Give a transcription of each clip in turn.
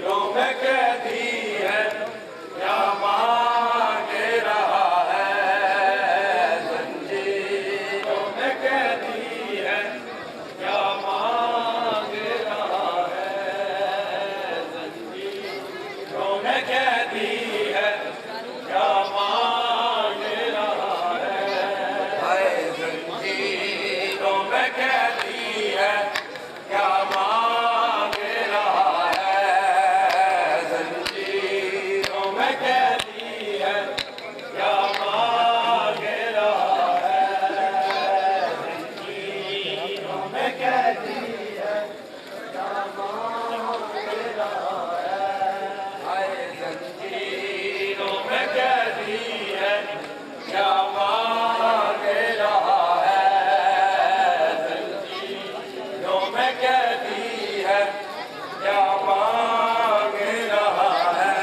में कैदी है, क्या मांग रहा है। जंजीरों में कैदी है, क्या मांग रहा है। जंजीरों में कैदी है, क्या मांग रहा है। हाय जंजीरों में कैदी है, क्या मांग रहा है। जंजीरों में कैदी है, क्या मांग रहा है। जंजीरों में कैदी है, क्या मांग रहा है। हाय जंजीरों में कैदी है, क्या मांग रहा है। जंजीरों में कैदी है, क्या मांग रहा है।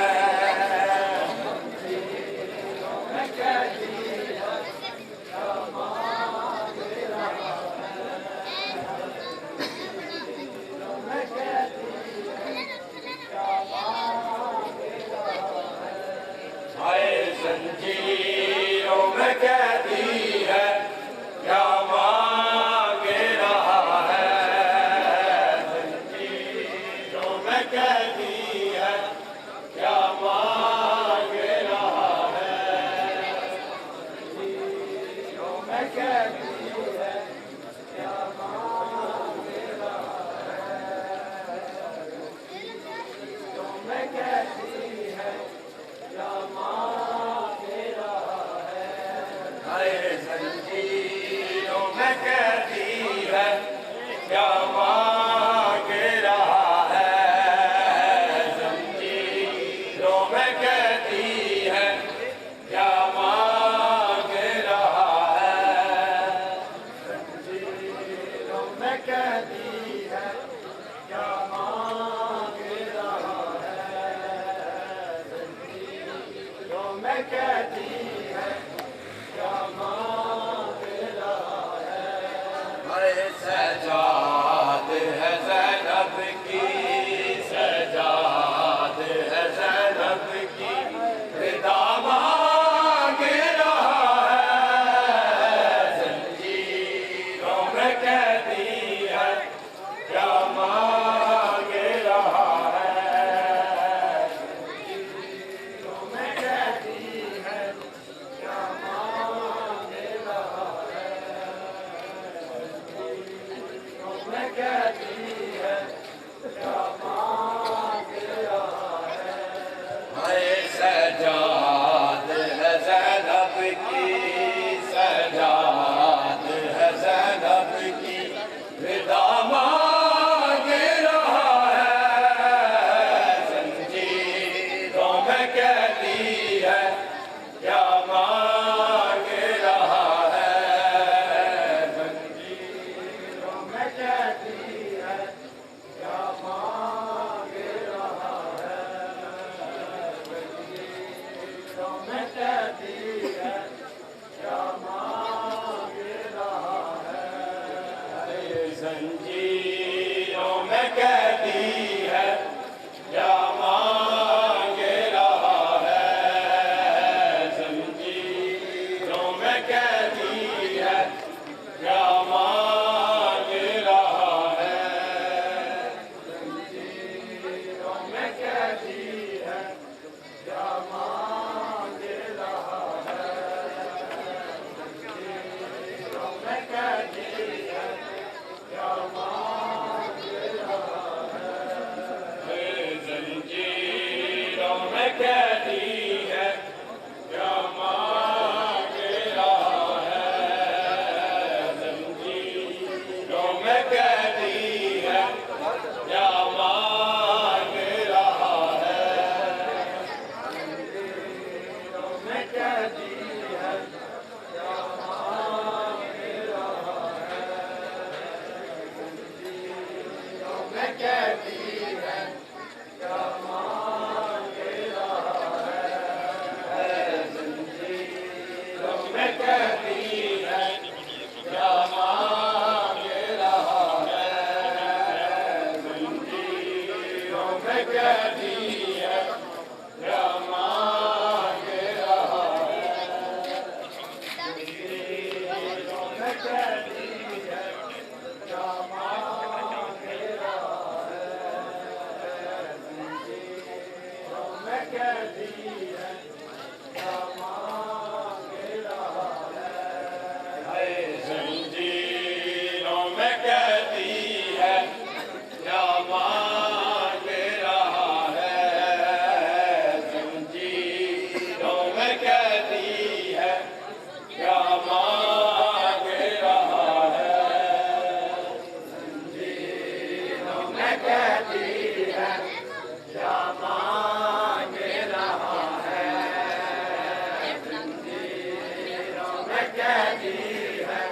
जंजीरों में कैदी है, क्या मांग रहा है। जंजीरों में कैदी है, क्या मांग रहा है। हाय जंजीरों में कैदी है, क्या मांग रहा है। जंजीरों में कैदी है, क्या मांग रहा है। जंजीरों में कैदी है, क्या मांग रहा है। जंजीरों में कैदी है, क्या मांग रहा है। हाय जंजीरों में कैदी है, क्या मांग रहा है। जंजीरों में कैदी है, क्या मांग रहा है। जंजीरों में कैदी है, क्या मांग रहा है। जंजीरों में कैदी है, क्या मांग रहा है। अरे सजाद है ज़ैनब की, सजाद है ज़ैनब की, रिदा मांग रहा है। जंजीरों में कैदी है, क्या मांग रहा है। जंजीरों में कैदी है, कहती है क्या मांग रहा है। जंजीरों में कहती है क्या मांग रहा है। जंजीरों में कहती है क्या मांग रहा है। जंजीरों में कहती है क्या मांग रहा है। जंजीरों में कहती है क्या मांग रहा है। जंजीरों में कहती है क्या मांग रहा है। जंजीरों में कहती है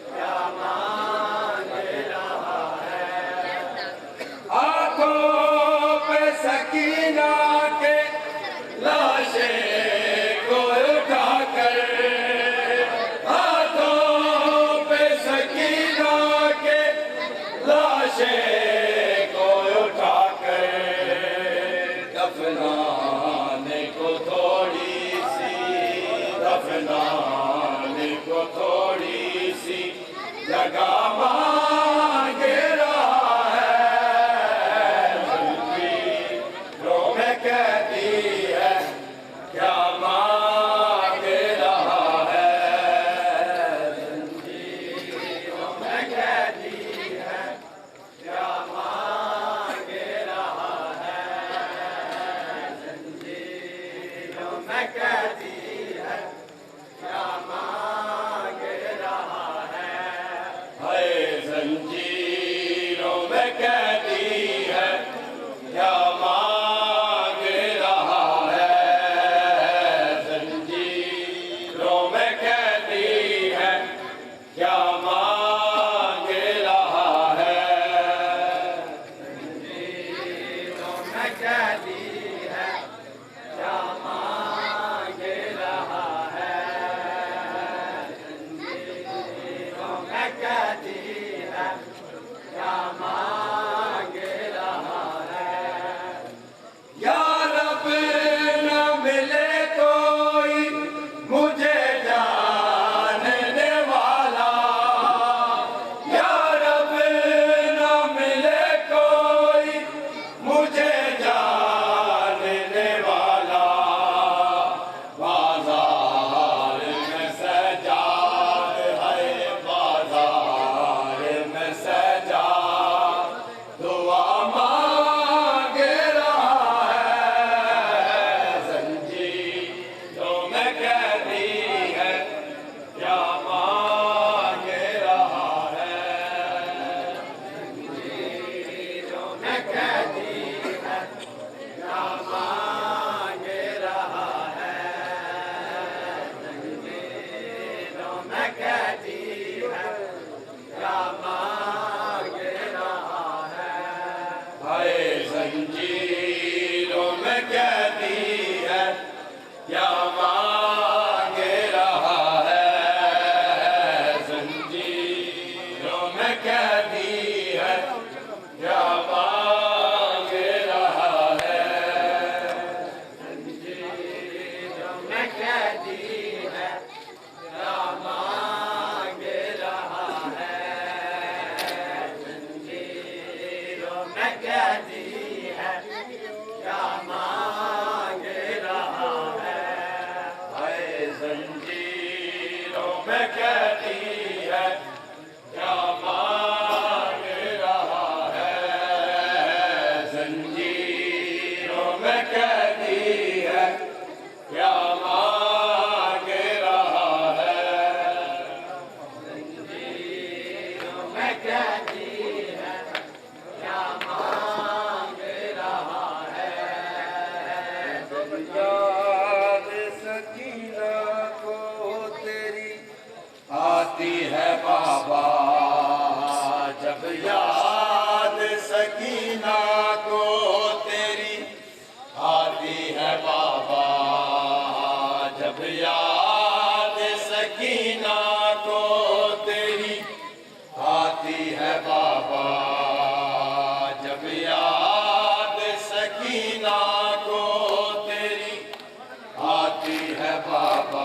क्या मांग रहा है। आंखों पे सकीना के लाशें को उठाकर, हाथों पे सकीना के लाशें को उठाकर दफनाने को थोड़ी सी, दफनाने को थोड़ी सी जगह मांग रहा है। जंजीरों में कहती है क्या मांग रहा है। जंजीरों में कहती है क्या मांग रहा है। जंजीरों में कहती है क्या मांग रहा है। जंजीरों में कहती है क्या मांग रहा है। जंजीरों में कहती है क्या मांग रहा है। जंजीरों में कहती है क्या मांग रहा है। जंजीरों में कहती है क्या मांग रहा है। या रब न मिले कोई मुझे जानने वाला। या रब न मिले कोई मुझे जानने वाला। बाजार में सजाद है, बाजार में सजाद दुआ मांग रहा है। जंजीरों में कहती है क्या मांग रहा है। जंजीरों में कहती है क्या मांग रहा है। जंजीरों में कहती है क्या मांग रहा है। जंजीरों में कहती है क्या मांग रहा है। जंजीरों में कहती है क्या मांग रहा है। जंजीरों में कहती है क्या मांग रहा है। जंजीरों में कहती सकीना को तेरी आती है बाबा।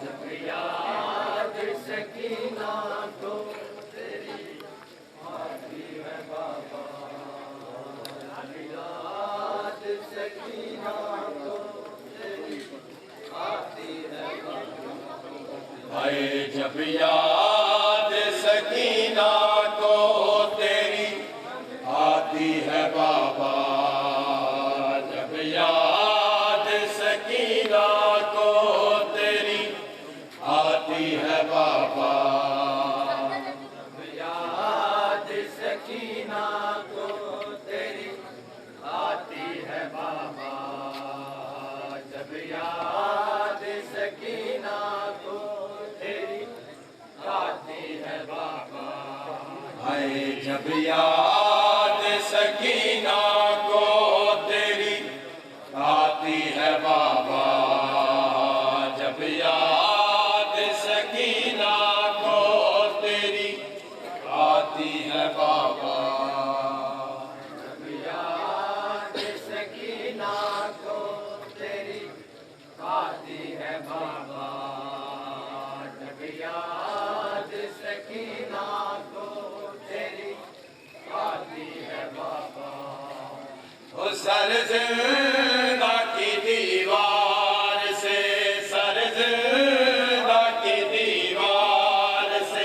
जब याद सकीना को तेरी आती है बाबा। जब याद सकीना को तेरी आती है बाबा। हाय जब याद सकीना को तेरी आती है बाबा। जब याद सकीना को तेरी आती है बाबा। जब याद सकीना को तेरी आती है बाबा। जब याद सकीना को तेरी आती है बाबा। हाय जब याद सकीना को तेरी आती है बाबा। जब याद सकीना को तेरी आती है बाबा। जब याद सकीना को तेरी आती है बाबा। जब याद सकीना को तेरी आती है बाबा। ओ सर ज़िंदा की दीवार से, सर ज़िंदा की दीवार से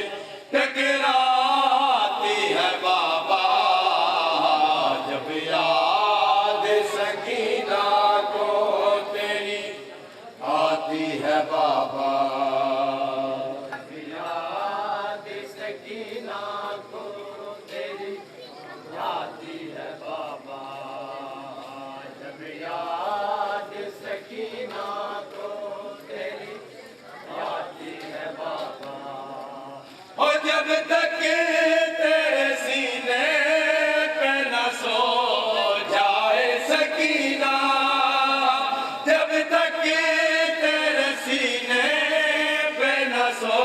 टकराती है बाबा। जब याद सकीना को तेरी आती है बाबा। जब याद सकीना को तेरी आती है बाबा। जब याद सकीना को तेरी आती है बाबा। और जब तक तेरे सीने पे न सो जाए सकीना, जब तक तेरे सीने पे न सो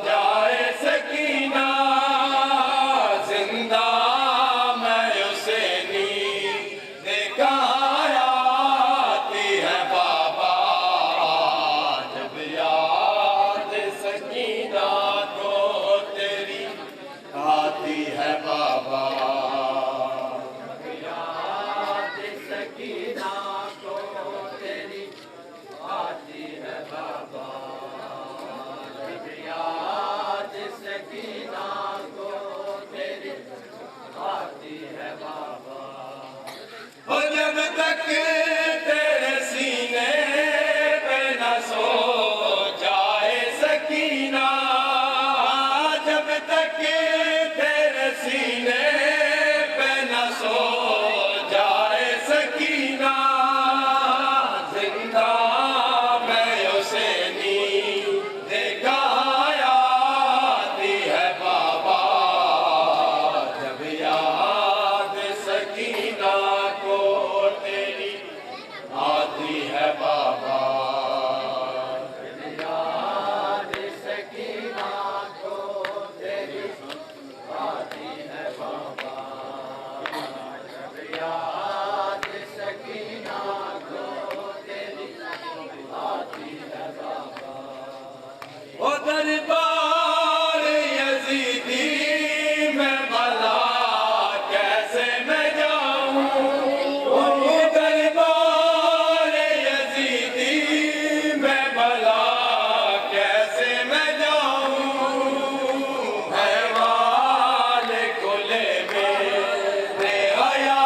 जाए सकीना, जिंदा मैं उसे नींद आती है बाबा। जब याद सकीना को तेरी आती है बाबा। जब याद सकीना को तेरी आती है बाबा। जब याद सकीना को तेरी आती है बाबा। और जब तक तेरे सीने पे न सो जाए सकीना, जब तक तेरे सीने पे न सो जाए सकीना, जिंदा मैं उसे नींद आती है बाबा। जब याद सकीना को तेरी आती है बाबा। जब याद सकीना को तेरी आती है बाबा। जब याद सकीना को तेरी आती है बाबा। ओ दरबार यजीदी में भला कैसे मैं जाऊं। ओ दरबार यजीदी में भला कैसे मैं जाऊं। हैवान खुले मेरे आया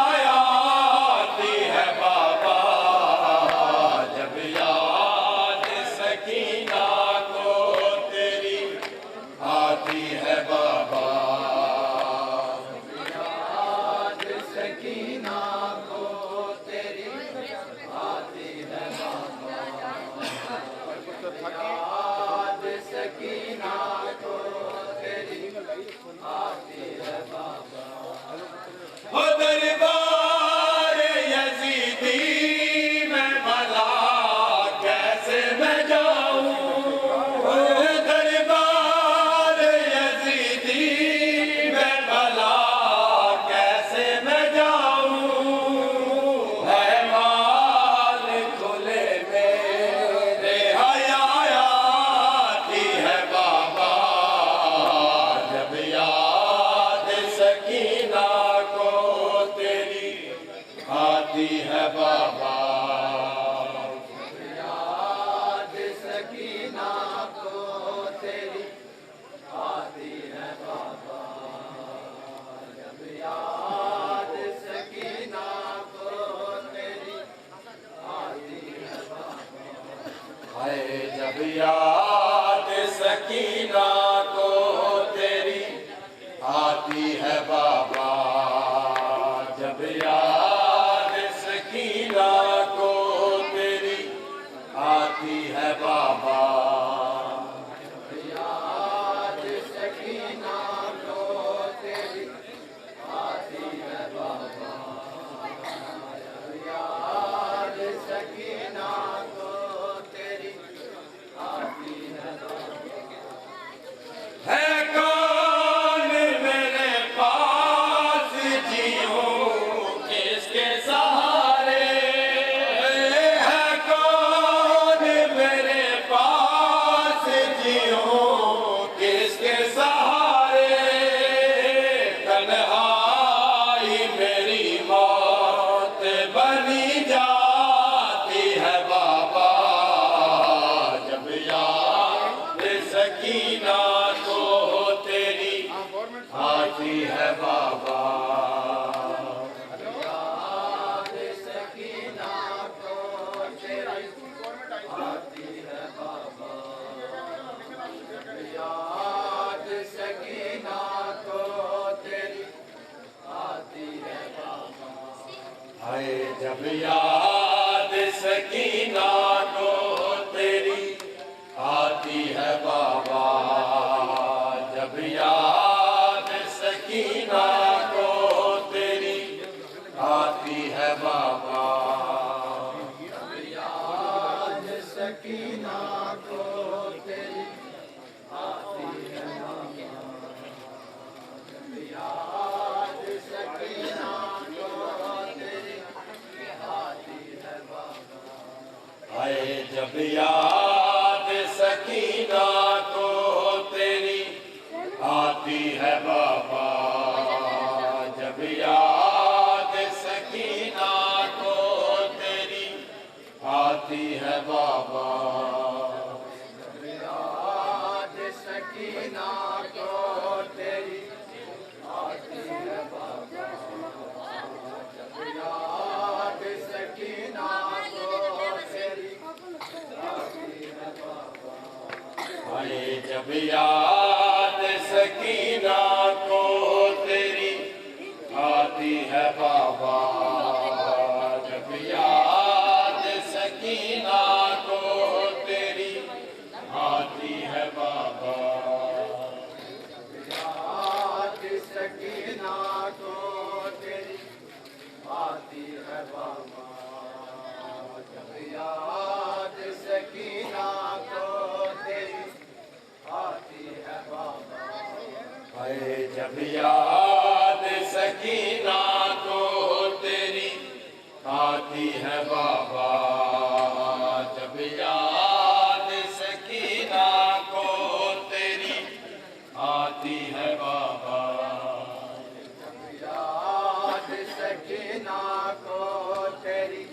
जब याद सकीना को तेरी आती है बाबा, याद सकीना को तेरी आती है बाबा, याद सकीना को तेरी आती है बाबा। है कौन मेरे पास जीऊं किसके सहारे, है कौन मेरे पास जीऊं किसके सहारे, तन्हाई मेरी मौत बनी जाती है बाबा, जब याद सकीना को तेरी आती है बाबा, याद सकीना को तेरी आती है बाबा, याद सकीना को तेरी आती है बाबा। हाय जब याद सकीना को तेरी आती है बाबा, जब याद सकीना को तेरी आती है बाबा, याद सकीना को तेरी आती है बाबा, याद सकीना को तेरी आती है बाबा। हाय जब याद सकीना को तेरी आती है बाबा, जब याद सकीना को तेरी आती है बाबा, याद सकीना को तेरी आती है बाबा, याद सकीना को तेरी आती है बाबा। हाय जब याद सकीना को तेरी आती है बाबा, जब याद सकीना को तेरी आती है बाबा, याद सकीना को तेरी आती है बाबा, जब याद सकीना को तेरी आती है बाबा। हाय जब याद सकीना को तेरी आती है बाबा, जब याद सकीना को तेरी आती है बाबा, याद सकीना को तेरी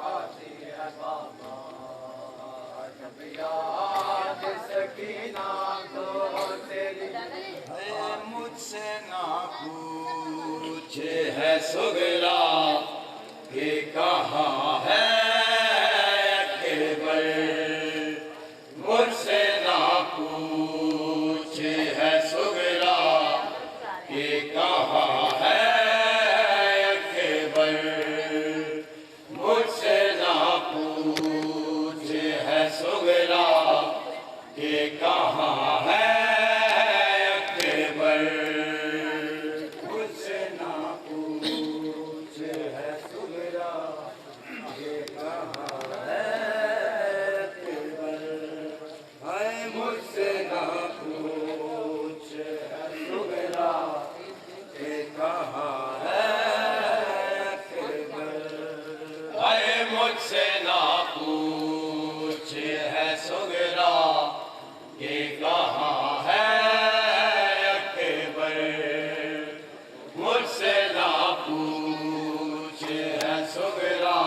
आती है बाबा, जब याद सकीना को तेरी मुझसे ना पूछ है सुगला कि कहाँ है अकबर, मुझसे ना पूछ है सुगला कि कहाँ है अकबर, मुझसे ना पूछ है सुगला कि कहाँ है अकबर, मुझसे ना पूछ है सुगला कि कहाँ है अकबर, हाय मुझसे ना पूछ है सुगला कि कहाँ है अकबर, हाय मुझसे ना पूछ है सुगला कि कहाँ है अकबर, मुझसे ना पूछ है सुगला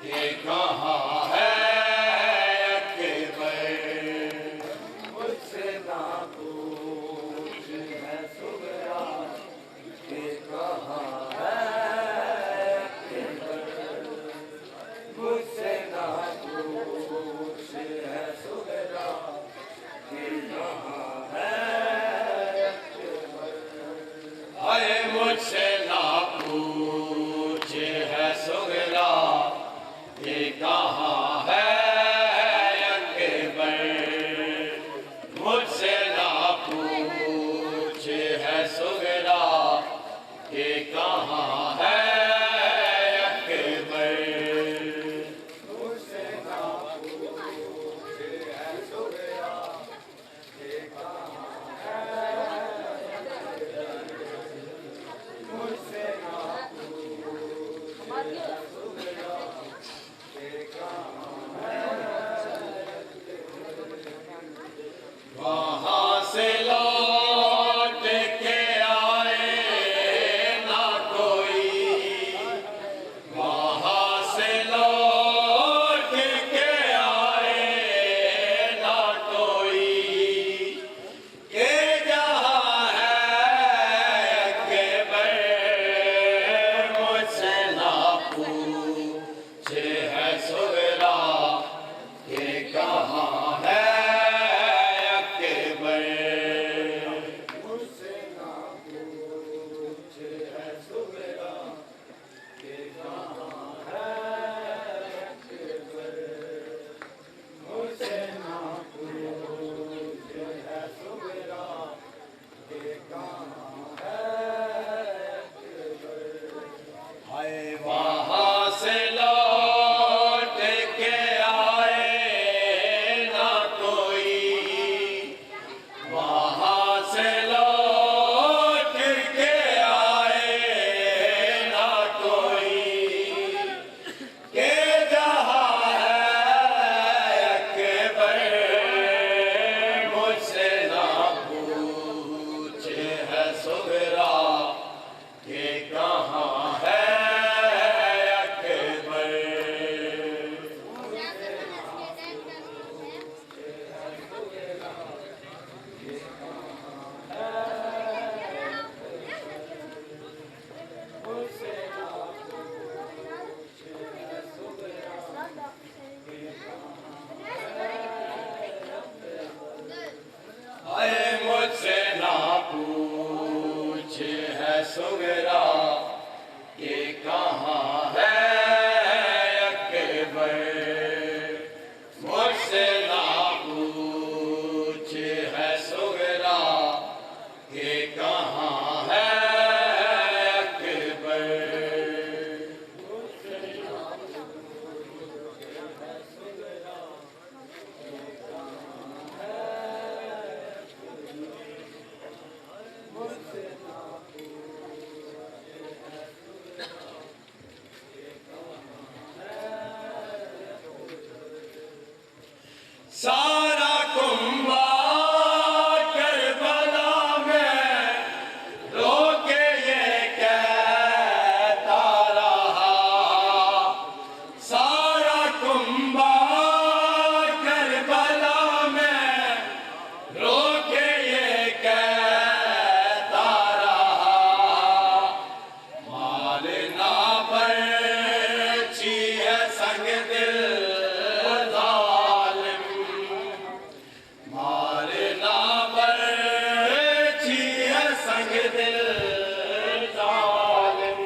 कि कहाँ है अकबर, मुझसे ना पूछ है सुगला कि कहाँ है अकबर, मुझसे कहाँ है अकबर। आए मुझसे ना पूछ है सुगरा ये कहाँ है अकबर। मुझसे ना पूछ है सुगरा ये कहाँ है अकबर। सारा कुंभा करबला में रोके ये कहता रहा। सारा कुंभा करबला में रोके ये कहता रहा। मारना पर्ची है संग दिल मारना पर्ची है संग दिल जालिम।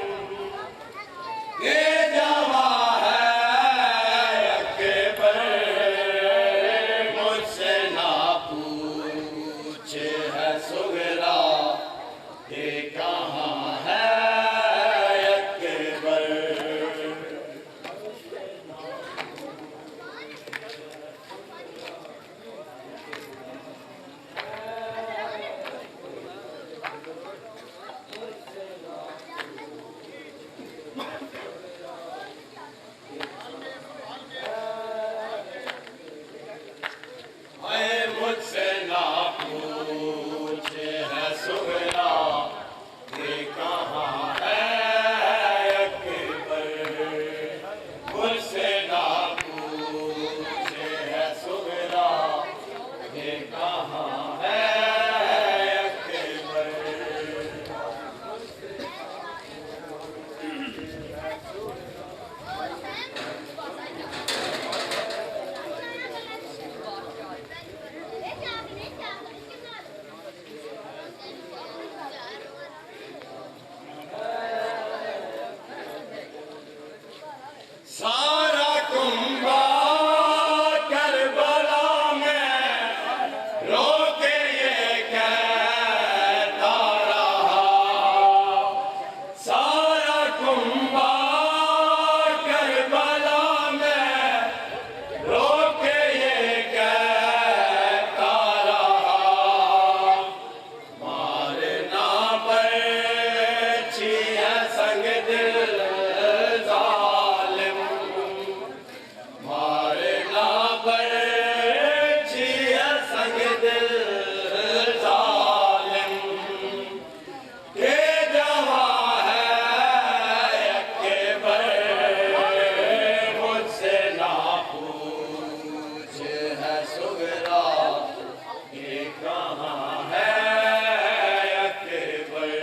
ये जवा है अकबर। मुझसे ना पूछ है सुगरा ये कहाँ है अकबर। आए मुझसे ना पूछ है सुगरा ये कहाँ है अकबर। मुझसे ना पूछ है सुगरा ये कहाँ है अकबर। सारा कुंभा करबला में रोके ये कहता रहा। सारा कुंभा करबला में रोके ये कहता रहा। मारना पर्ची है संग दिल जालिम। मारना पर्ची है संग दिल जालिम। ये जवा है अकबर। मुझसे ना पूछ है सुगरा ये कहाँ है अकबर।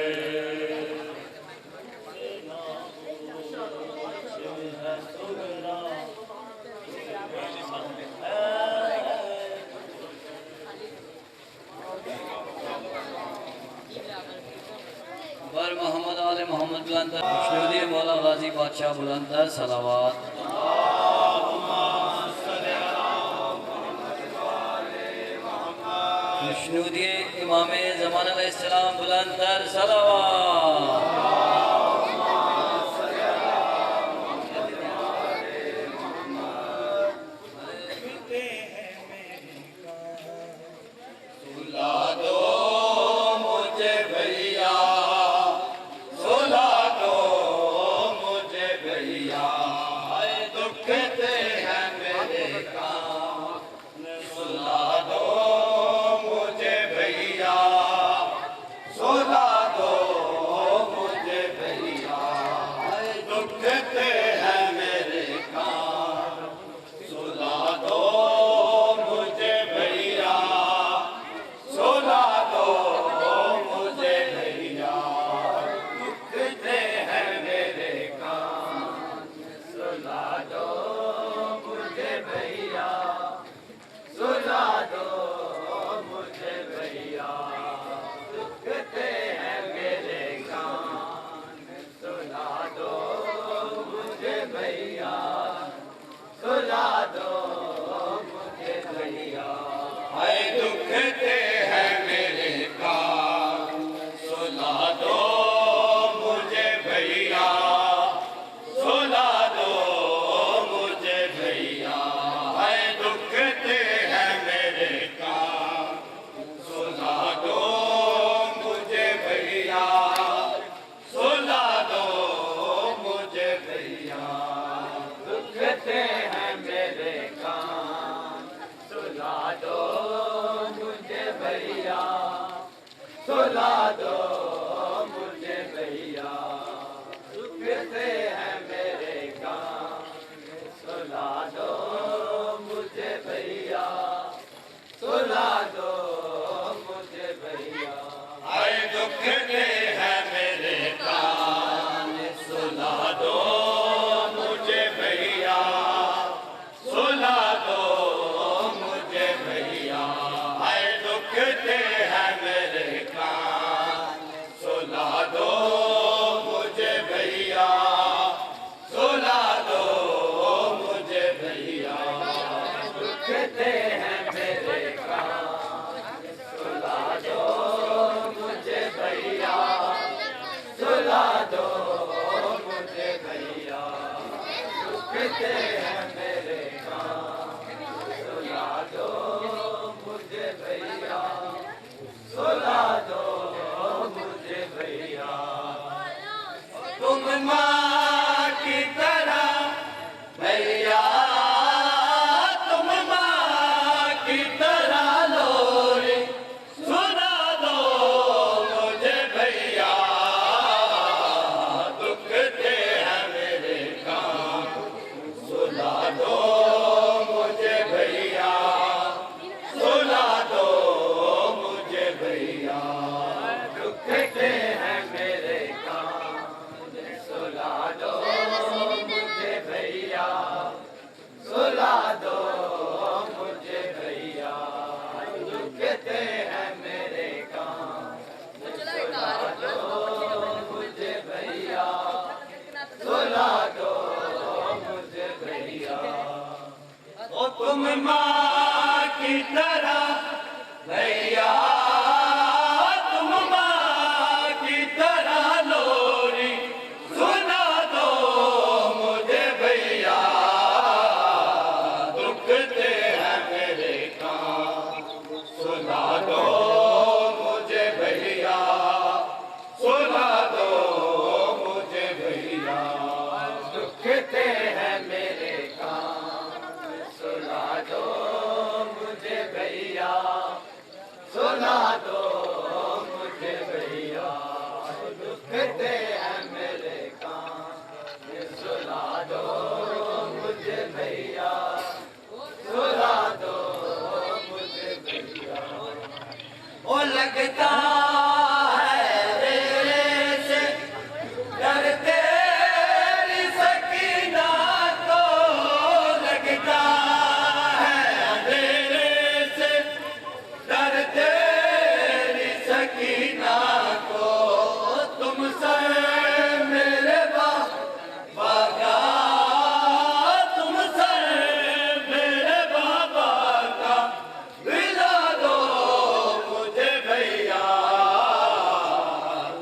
बर मोहम्मद आले मोहम्मद बुलंदर खुशनुदी मौला गाजी बादशाह बुलंदर सलावत। खुशनुदी इमाम ज़मान अलैहिस्सलाम बुलंदर सलावत। सुला दो मुझे भैया, सुला दो मुझे भैया, दुखते हैं मेरे कान। सुला दो मुझे भैया, सुला दो मुझे दुखते हैं मेरे कान सुला दो मुझे भैया सुला दो मुझे भैया दुखते हैं मेरे कान सुला दो मुझे भैया सुला दो मुझे भैया दुखते हैं मेरे कान सुला दो मुझे भैया सुला दो मुझे भैया हाय दुखते हैं मेरे कान सुला दो मुझे भैया सुला दो मुझे भैया हाय दुखते हैं मेरे कान सुला दो मुझे भैया सुला दो मुझे भैया दुखते हैं मेरे कान सुला दो मुझे भैया सुला दो मुझे भैया दुखते हैं मेरे कान सुला दो मुझे भैया सुला दो मुझे भैया हाय दुखते हैं मेरे कान सुला दो मुझे भैया सुला दो मुझे भैया हाय दुखते हैं मेरे कान सुला दो मुझे भैया सुला दो मुझे भैया दुखते हैं मेरे कान सुला दो मुझे भैया सुला दो मुझे भैया दुखते हैं मेरे कान सुला दो मुझे भैया सुला दो मुझे भैया तुम माँ की तरह भैया तुम माँ की तरह लोरी सुना दो मुझे भैया दुखते हैं मेरे कान सुला दो मुझे भैया सुला दो मुझे भैया दुखते हैं मेरे कान सुला दो मुझे भैया सुला दो मुझे भैया दुखते हैं मेरे कान सुला दो मुझे भैया सुला दो मुझे भैया ओ तुम माँ की तरह भैया तुम माँ की तरह लोरी सुना दो मुझे भैया दुखते हैं मेरे कान सुना दो मुझे भैया सुना दो मुझे भैया दुखते हैं मेरे कान सुना दो मुझे भैया सुना दो मुझे भैया दुखते हैं मेरे कान सुना दो मुझे भैया सुना दो मुझे भैया ओ लगता है तेरे से डर तेरी सकीना को लगता है तेरे से डर तेरी सकीना को तुमसे मेरे बाबा का तुमसे मेरे बाबा का दिला दो मुझे भैया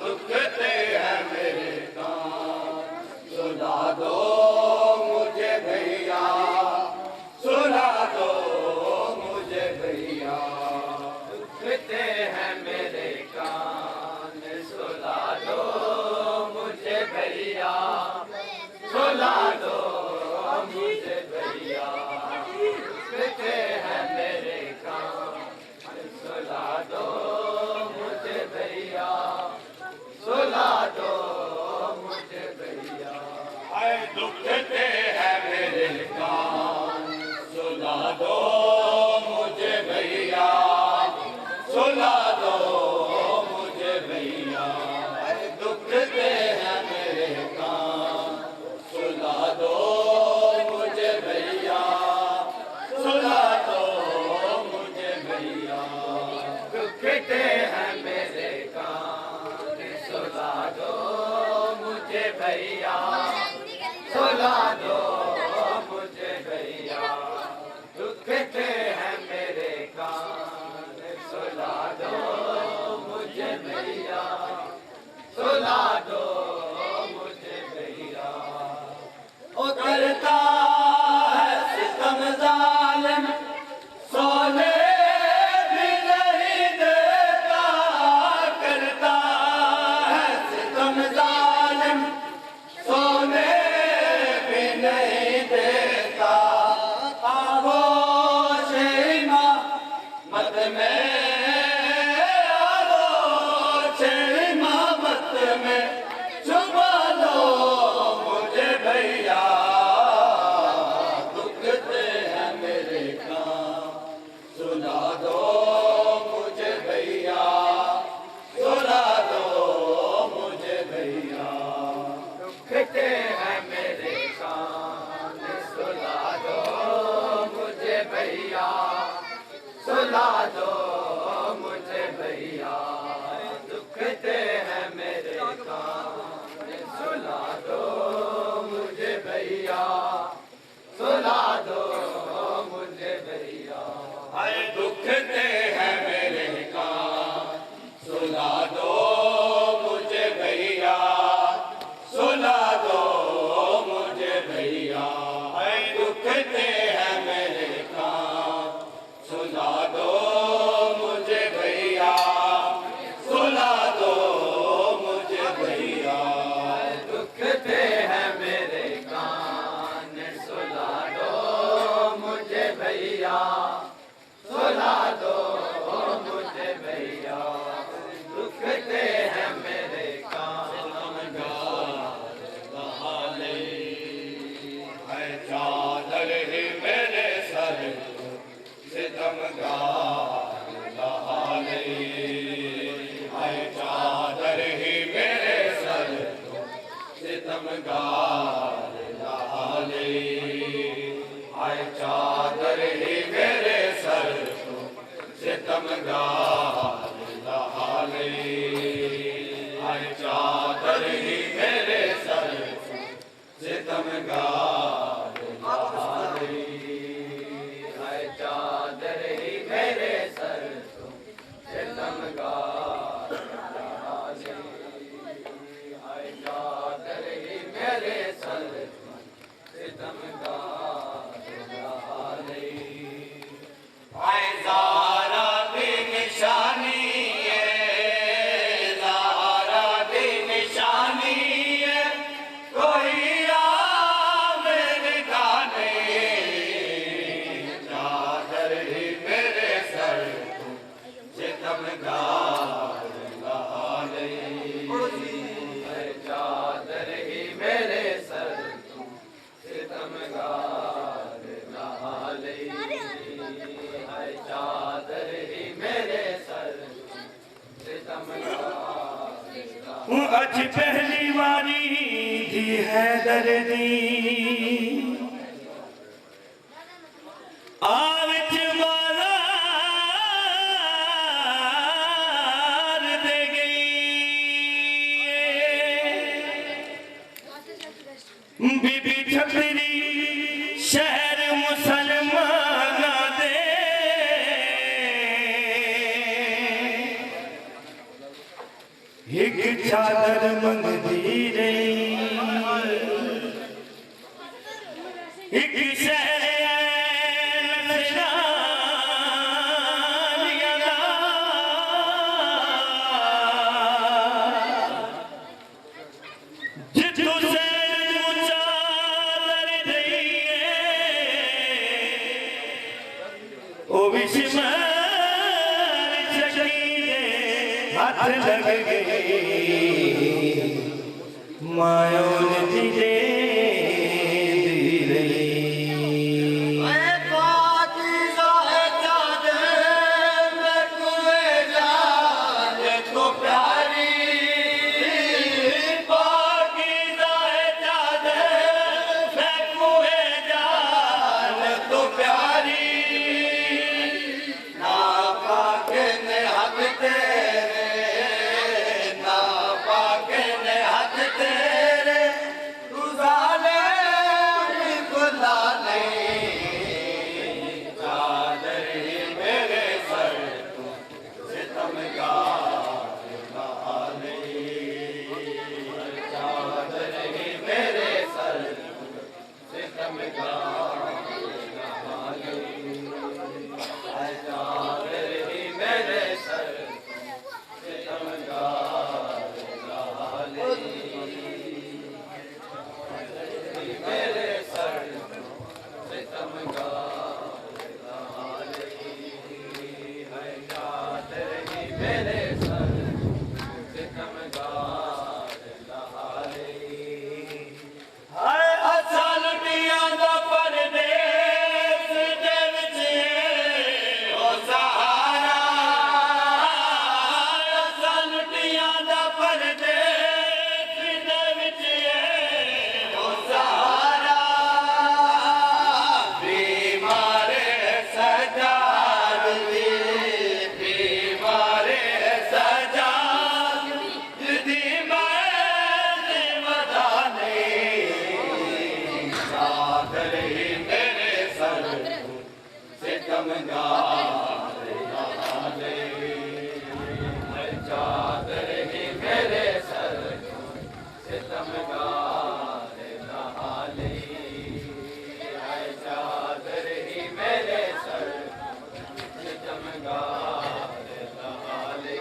दुखते हैं मेरे कान सुला दो मुझे भैया सुला दो मुझे भैया दुखते हैं मेरे कान सुला दो मुझे भैया सुला दो मुझे भैया दुखते हैं मेरे कान सुला दो मुझे भैया सुला दो मुझे भैया दुखते हैं मेरे कान सुना दो मुझे भैया सुना दो मुझे भैया दुखते हैं मेरे कान सुना दो मुझे भैया सुना दो मुझे भैया दुखते हैं मेरे कान सुला दो मुझे भैया सुला दो मुझे भैया दुखते हैं मेरे कान सुला दो मुझे भैया सुला दो मुझे भैया ओ करता है सितम जालिम सोने भी नहीं देता करता है सितम जालिम सोने भी नहीं देता आगोश इमामत में आगोश इमामत में छुपा लो मुझे भैया दुखते हैं मेरे कान सुना दो मुझे भैया सुना दो मुझे भैया दुखते हैं मेरे कान सुला दो मुझे भैया सुला दो मुझे भैया दुखते हैं मेरे कान सुला दो मुझे भैया सुला दो मुझे भैया हाय दुखते हैं मेरे कान सुना दो मुझे भैया सुना दो मुझे भैया हाय दुखते हैं मेरे कान सुना दो मुझे भैया सुना दो मुझे भैया दुखते हैं मेरे कान सुला दो मुझे भैया सुला दो मुझे भैया दुखते हैं मेरे कान है चादर ही मेरे सर सितमगार लहाले है चादर ही मेरे सर सितमगार लहाले है चादर ही मेरे सर सितमगार लहाले है चादर ही मेरे सर सितमगार लहाले है चादर ही मेरे सर सितमगार लहाले है चादर ही मेरे सर सितमगार लहाले आए ज़ारा की निशानी है ज़ारा की निशानी है कोई आवे निगाने चादर ही मेरे सर सितमगार लहाले है चादर ही मेरे सर सितमगार लहाले है चादर ही मेरे सर सितमगार अज पहली बारी दी है दर्दी आविच बाजार दे गई बीबी छतरी शहर मुसलमान दे एक चादर मंगदी रे एक शहर हाथ लग गई मायों दिले सितमगार नहाले है चादर ही मेरे सर सितमगार नहाले है चादर ही मेरे सर सितमगार नहाले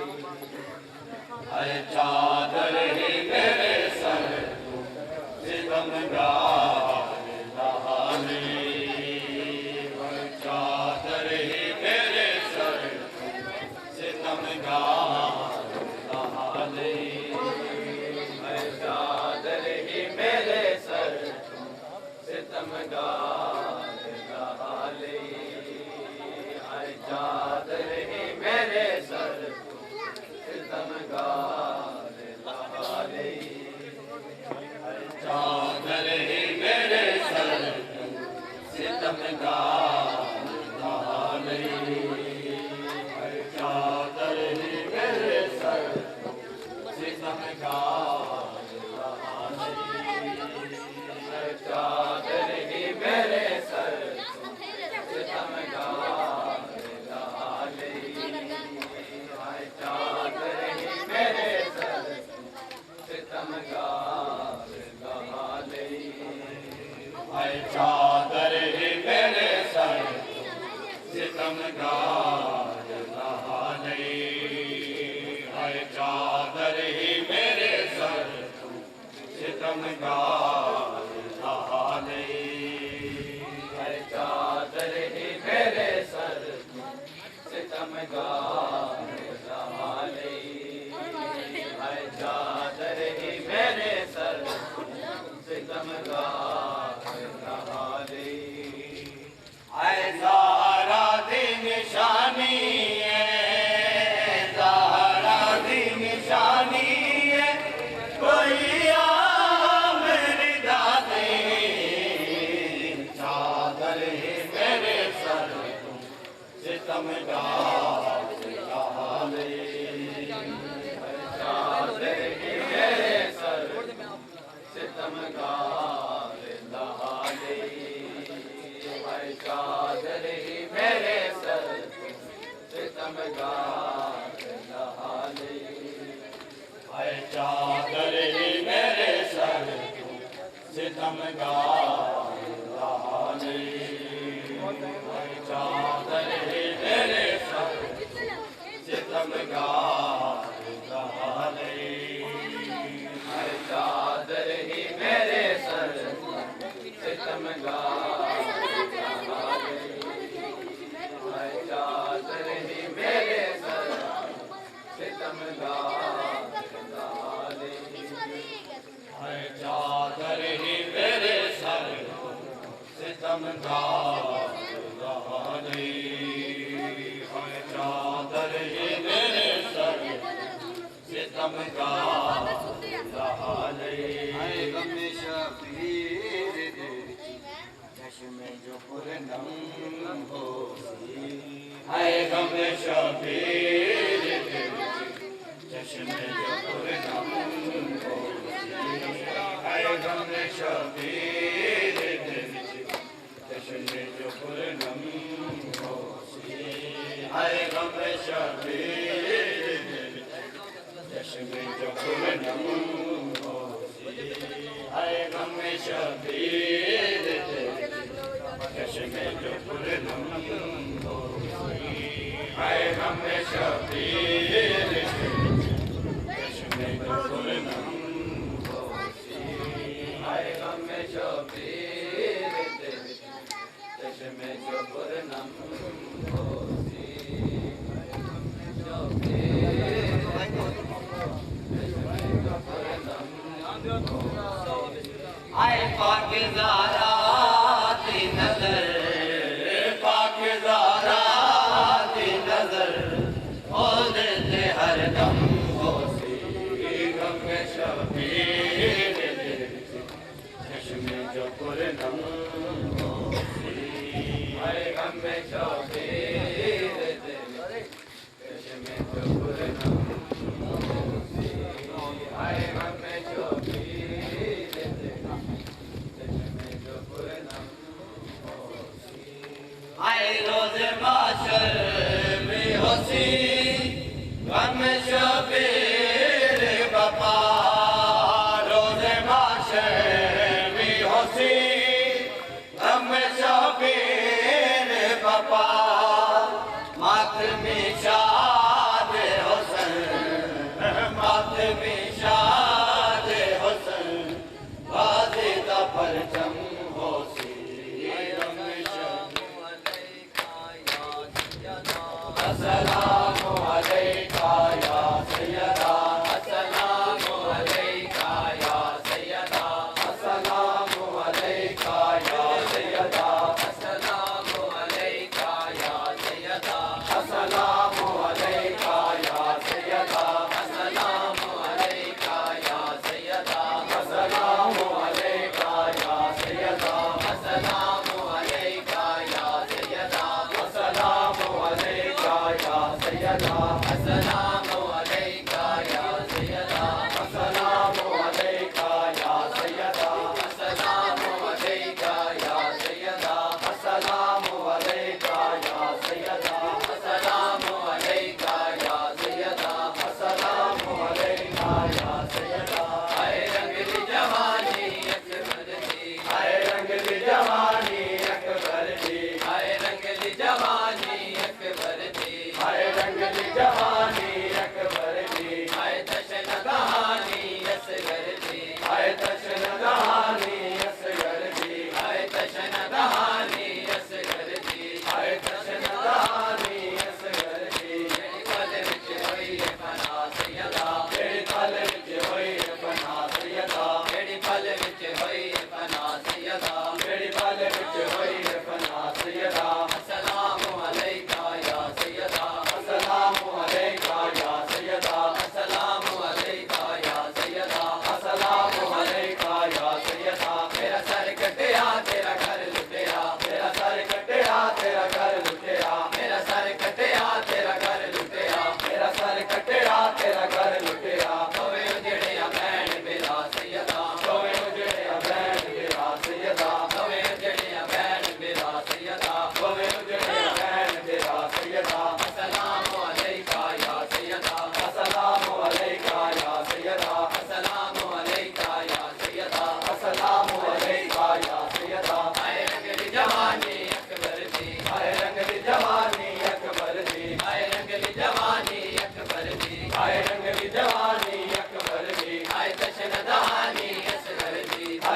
है चादर ही मेरे सर सितमगार नहाले है चादर ही मेरे सर सितमगार नहाले है चादर ही मेरे सर सितमगार नहाले है चादर ही मेरे सर सितमगार नहाले है चादर ही मेरे सर सितमगार नहाले है चादर ही मेरे सर सितमगार है चादर ही मेरे सर सितमगार नहाले है चादर ही मेरे सर सितमगार नहाले है चादर ही मेरे सर सितमगार नहाले है चादर ही मेरे सर सितमगार नहाले है चादर ही मेरे सर सितमगार नहाले है चादर ही मेरे सर सितमगार नहाले है ज़हरा दी निशानी है ज़हरा दी निशानी है कोई आ मेरी दादी चादर ही मेरे सर सितमगार नहाले चादर ही मेरे सर सितमगार नहाले है चादर ही मेरे सर सितमगार नहाले है चादर ही मेरे सर सितमगार नहाले है चादर ही मेरे सर सितमगार नहाले है चादर ही मेरे सर सितमगार नहाले है चादर ही मेरे सर सितमगार नहाले है चादर ही मेरे सर सितमगार नहाले है चादर ही मेरे सर सितमगार नहाले है गम शबीर चश्मे जो पुरनम होसी है गम शबीर चश्मे जो पुरनम है गम शबीर चश्मे जो पुरनम है गम शबीर चश्मे जो पुरनम है गम शबीर चश्मे जो पुरनम है गम शबीर चश्मे जो पुरनम है गम शबीर चश्मे जो पुरनम होसी आए पाकिज़ारा दी नजर पाकिज़ारा दी नजर ओ देते हर दम होसी गम शबीर चश्मे जो पुरनम होसी है गम शबीर चश्मे जो पुरनम होसी है गम शबीर चश्मे जो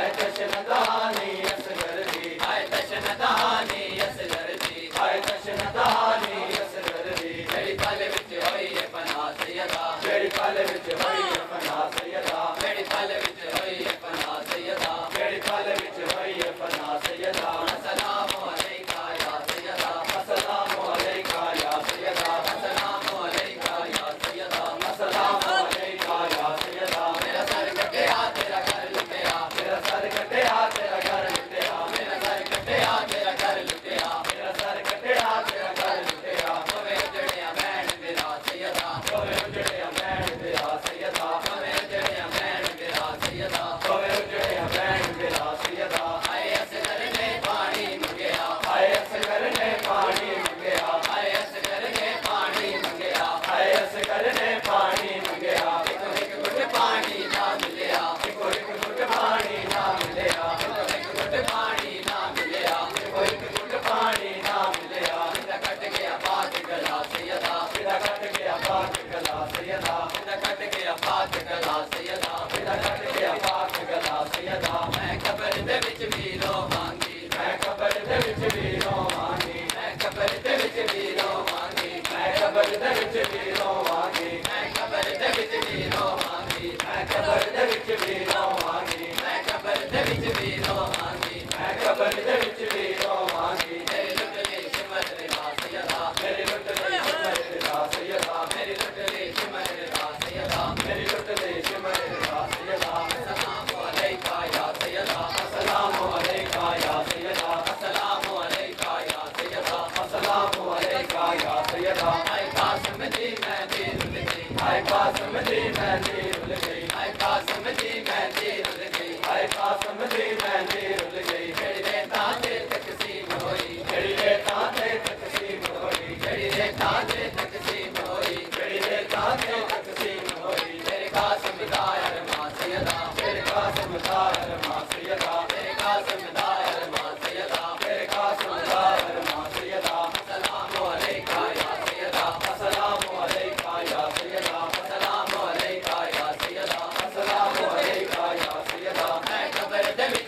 हाय तशनदानी असगर दी हाय तशनदानी असगर दी हाय तशनदानी असगर दी मेरी पल विच होई है पनाह सैयदा मेरी पल विच होई है पनाह सैयदा मेरी पल विच होई है पनाह सैयदा मेरी पल विच होई है पनाह सैयदा अस्सलामु अलैका या सैयदा अस्सलामु अलैका या सैयदा अस्सलामु अलैका या सैयदा अस्सलामु अलैका या सैयदा मेरा सर कटिया तेरा घर लुटिया मेरा सर कटिया तेरा घर लुटिया मेरा सर कटिया तेरा घर लुटिया मेरा सर कटिया तेरा घर लुटिया तोवे उजड़िया बैण मेरा सैयदा तोवे उजड़िया बैण मेरा सैयदा तोवे उजड़िया बैण मेरा सैयदा तोवे उजड़िया बैण मेरा सैयदा हाय असगर ने पानी मंगया हाय असगर ने पानी मंगया हाय असगर ने पानी मंगया हाय असगर ने पानी मंगया एक घुट पानी ना मिलया एक घुट पानी ना मिलया एक घुट पानी ना मिलया एक घुट पानी ना मिलया मेरा कट गया बात गला सैयदा मेरा कट गया बात गला सैयदा मेरा कट गया बात गला सैयदा मेरा कट गया बात गला सैयदा मैं कब्र दे विच भी रोवांगी मैं कब्र दे विच भी रोवांगी मैं कब्र दे विच भी रोवांगी मैं कब्र दे विच भी रोवांगी मैं कब्र दे विच भी रोवांगी मैं कब्र दे विच भी रोवांगी मैं कब्र दे विच भी रोवांगी मैं कब्र दे विच भी रोवांगी मेरी लुटली सिमर रिदा सैयदा मेरी लुटली सिमर रिदा सैयदा मेरी लुटली सिमर रिदा सैयदा मेरी लुटली सिमर रिदा सैयदा अस्सलामु अलैका या सैयदा अस्सलामु अलैका या सैयदा अस्सलामु अलैका या सैयदा अस्सलामु अलैका या सैयदा हाय कासिम दी मैं दी रुल गई हाय कासिम दी मैं दी रुल गई हाय कासिम दी मैं दी रुल गई हाय कासिम दी मैं दी रुल गई जेड़ी रेता ते तकसीम होई जेड़ी रेता ते तकसीम होई जेड़ी रेता ते तकसीम होई जेड़ी रेता ते तकसीम होई तेरे कासिम दा अरमान सैयदा तेरे कासिम दा अरमान सैयदा तेरे कासिम दा अरमान सैयदा तेरे कासिम दा अरमान सैयदा अस्सलामु अलैका या सैयदा अस्सलामु अलैका या सैयदा अस्सलामु अलैका या सैयदा अस्सलामु अलैका या सैयदा मैं कब्र दे विच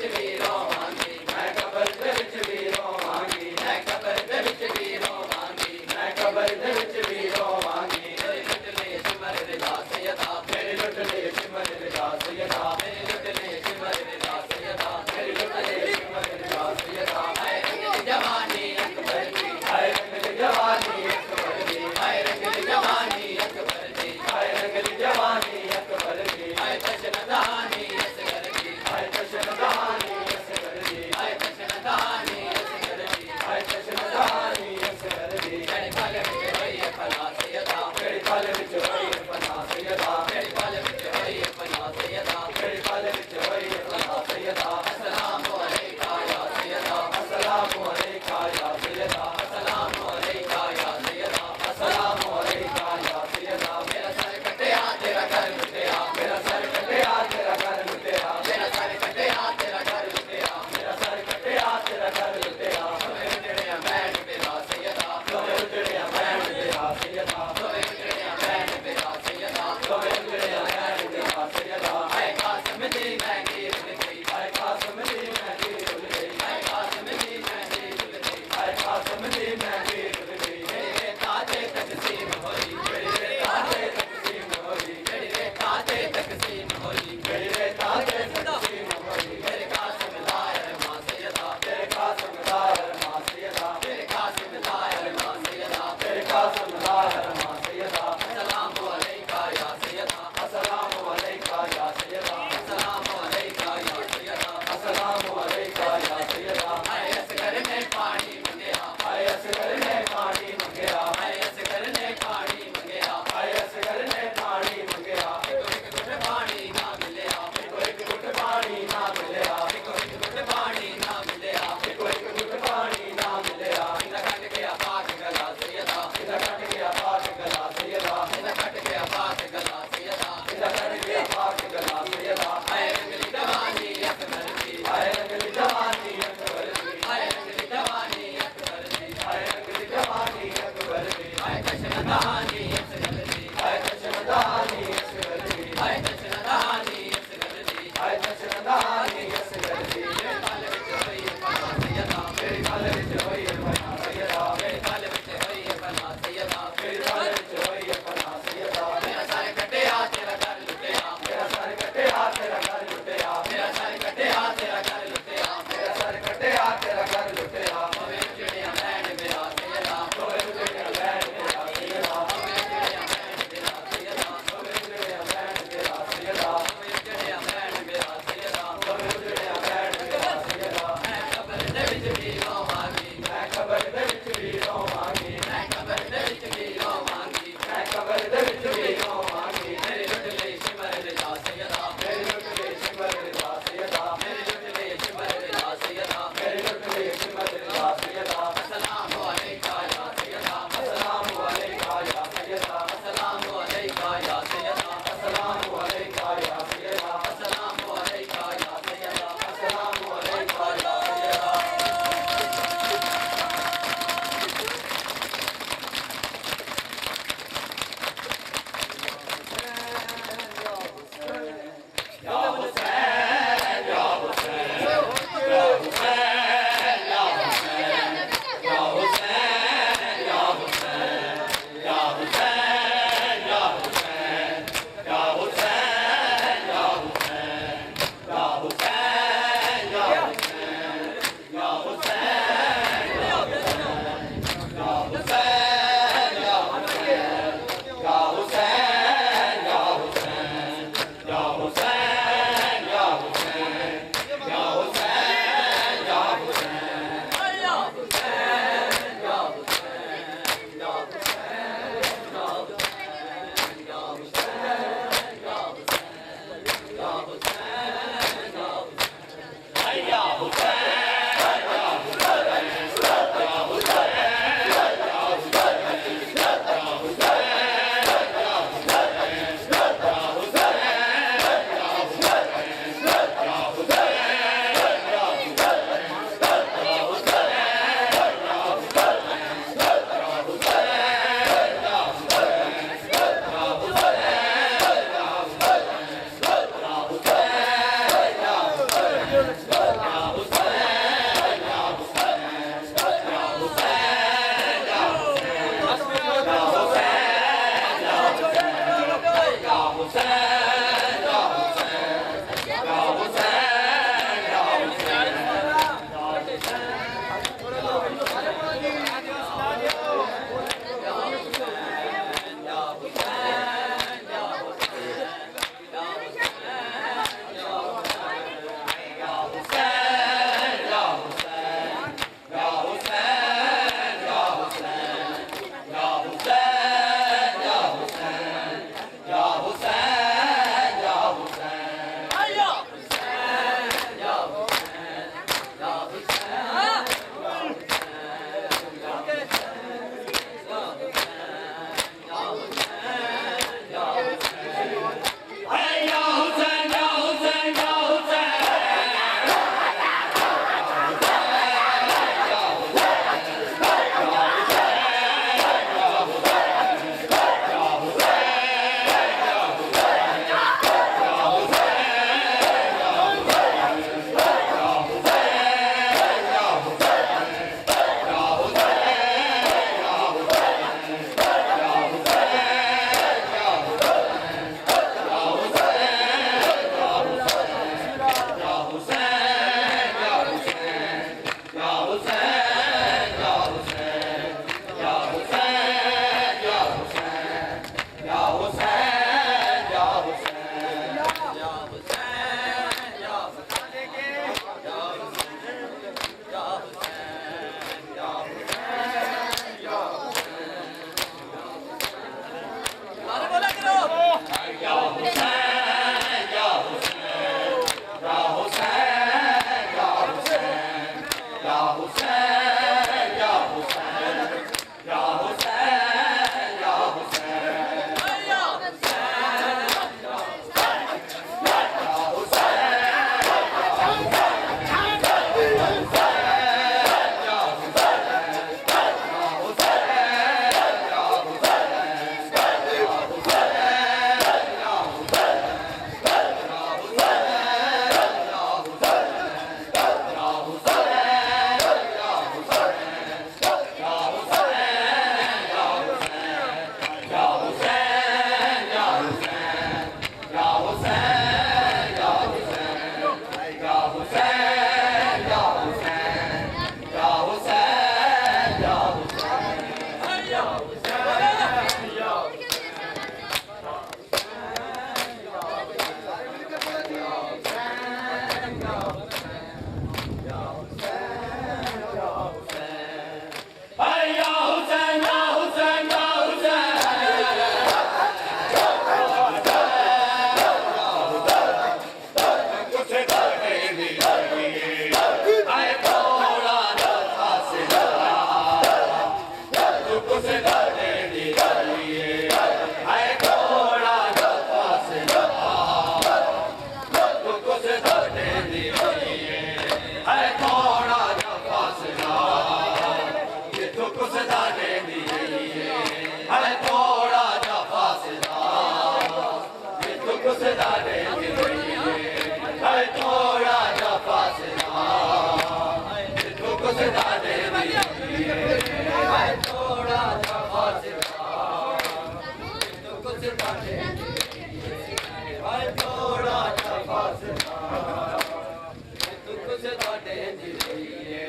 देंदी रहिए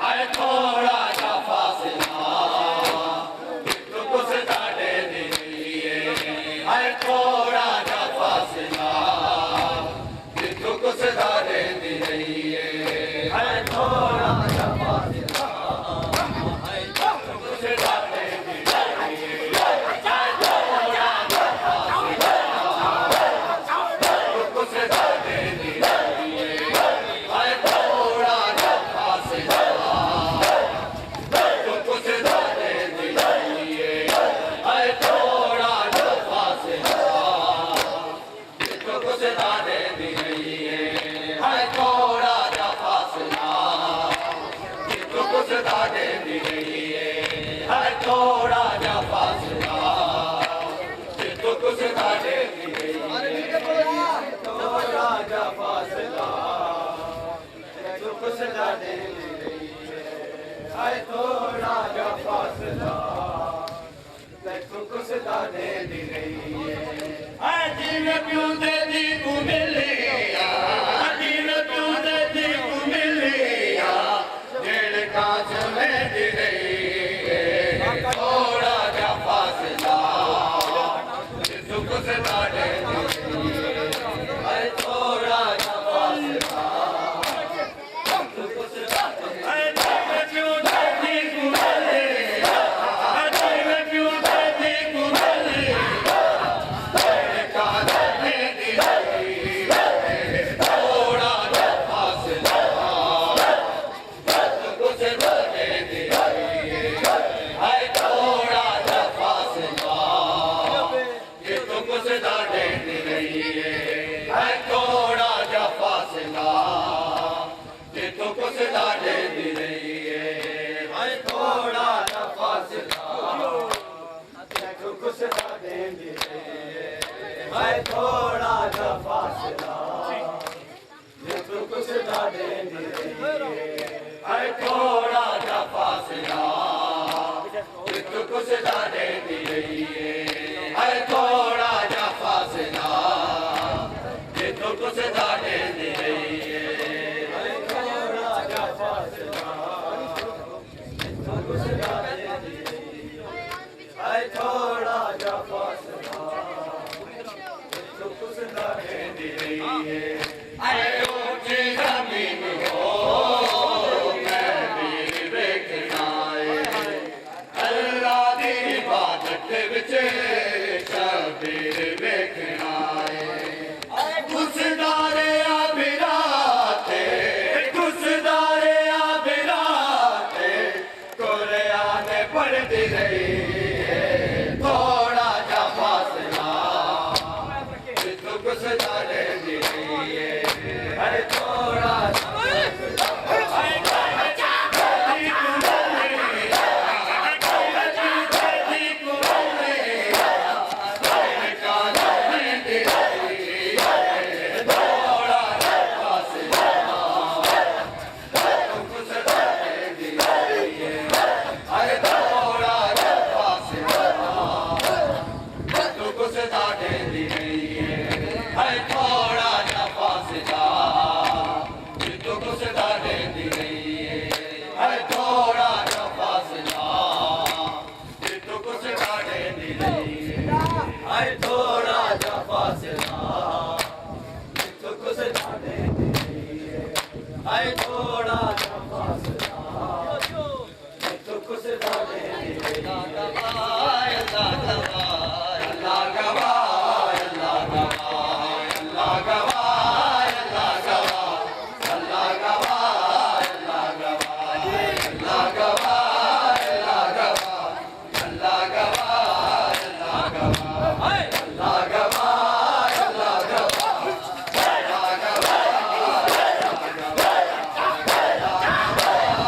हाय थोड़ा जा फासला जितो कुछ दाड़े दी रहिए हाय थोड़ा जा फासला जितो कुछ दाड़े दी रहिए हाय थोड़ा जा फासला हाय कुछ दाड़े दी रहिए हाय थोड़ा जा फासला कुछ दाड़े दी रहिए हाय थोड़ा जा फासला कुछ दाड़े दी रहिए हाय थोड़ा जा फासला कुछ दाड़े दी रहिए हाय थोड़ा जा फासला कुछ दाड़े दी रहिए हाय थोड़ा जा फासला कुछ दाड़े दी रहिए थोड़ा जा फासला जो कुछ दाड़े दी रहिए हाय थोड़ा जा फासला जो कुछ दाड़े दी रहिए अजीब क्यों दे दी को मिलिया अजीब क्यों दे दी को मिलिया जेल कांच में दी रहिए थोड़ा जा फासला कुछ दाड़े दी रहिए हाय थोड़ा जा फासला अजीब क्यों दे दी को मिलिया अजीब क्यों दे दी को मिलिया कांच में दी रहिए थोड़ा जा फासला कुछ दाड़े दी रहिए हाय थोड़ा जा फासला ये तो कुछ दाड़े दी रहिए हाय थोड़ा जा फासला ये तो कुछ दाड़े दी रहिए हाय थोड़ा जा फासला जो कुछ दाड़े दी रहिए हाय थोड़ा जा फासला जो कुछ दाड़े दी रहिए हाय थोड़ा जा फासला ये तो कुछ दाड़े दी रहिए हाय थोड़ा जा फासला ये तो कुछ दाड़े दी रहिए हाय थोड़ा जा फासला जो कुछ दाड़े दी रहिए हाय थोड़ा जा फासला जो कुछ दाड़े दी रहिए हाय ऊंची जमीन हो मैं वीर देखना है अल्लाह दी इबादत विच शबीर देखना है खुशदारे आबिराते खुशदारे आबिराते कुरान पढ़ती रही थोड़ा जा फासला तो कुछ दाड़े दी रहिए हाय थोड़ा हाय थोड़ा जा फासला जो कुछ दाड़े दी रहिए हाय थोड़ा जा फासला जो कुछ दाड़े दी रहिए अल्लाह गवाह अल्लाह गवाह अल्लाह गवाह अल्लाह गवाह अल्लाह गवाह अल्लाह गवाह अल्लाह गवाह अल्लाह गवाह अल्लाह गवाह अल्लाह गवाह अल्लाह गवाह अल्लाह गवाह अल्लाह गवाह अल्लाह गवाह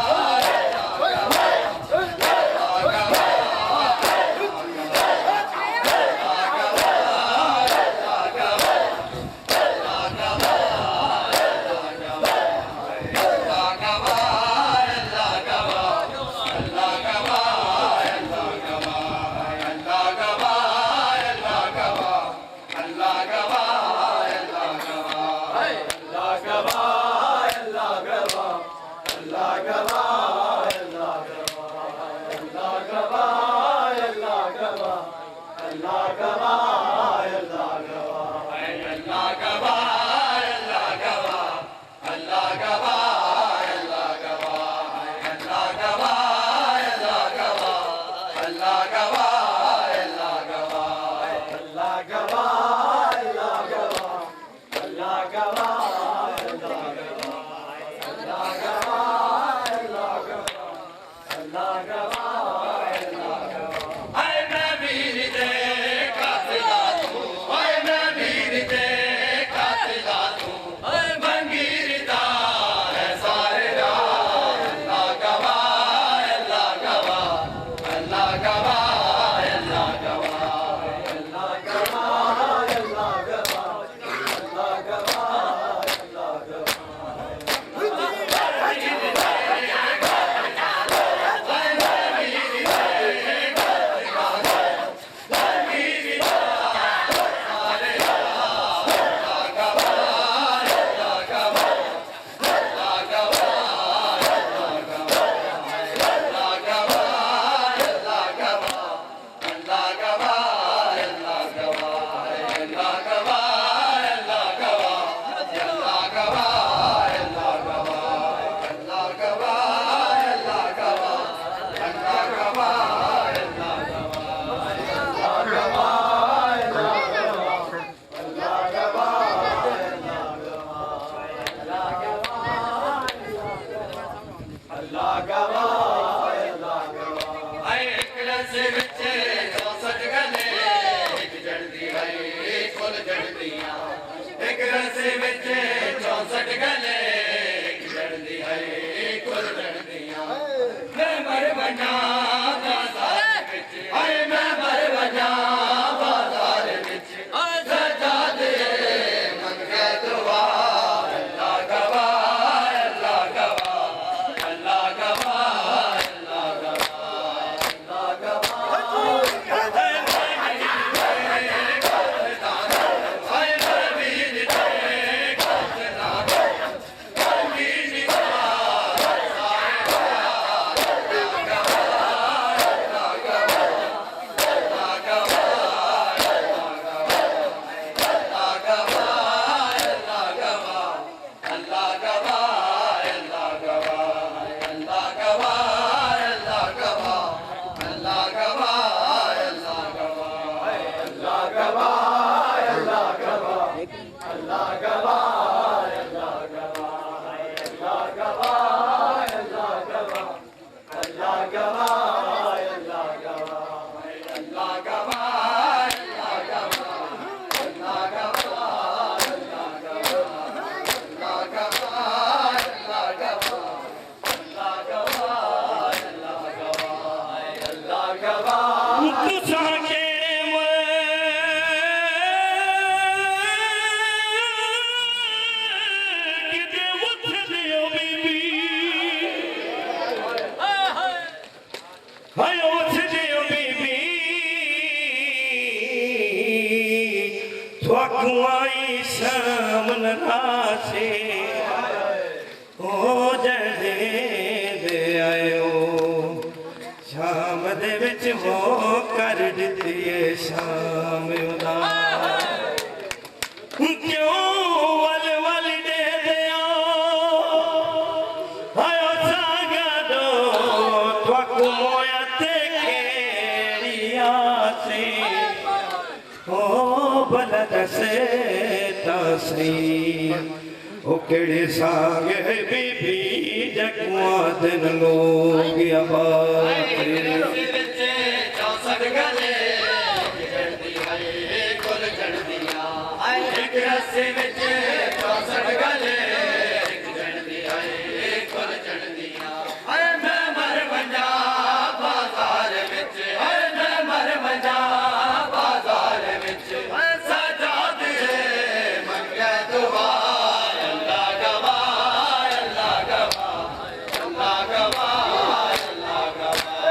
आई कुल जड़दियां मैं मर बना बाजार विच हाय मैं मर बना बाजार विच सजादे मंगे दुआ अल्लाह गवाह अल्लाह गवाह अल्लाह गवाह अल्लाह गवाह अल्लाह गवाह तुसां केड़े किते उठदे ओ बीबी हाय उठदे ओ बीबी तुआकू आई सामन रासे ओ जड़े दे आयो शाम दे विच वो कर दित्ती है शाम उदास क्यों वल वल दे दिया आयो सागा दो त्वकु मोया ते केड़िया से ओ बलद से तासी ओ केड़े सागे बीबी जगवा दिन लोग आबाद चौसठ गले जड़दी है कुल जड़दियां एक रस्से विच 64 गले जड़दी है कुल जड़दियां मैं मर बना बाजार विच मैं मर बना बाजार विच सजाद मंगे दुआ अल्लाह गवाह अल्लाह गवाह अल्लाह गवाह अल्लाह गवाह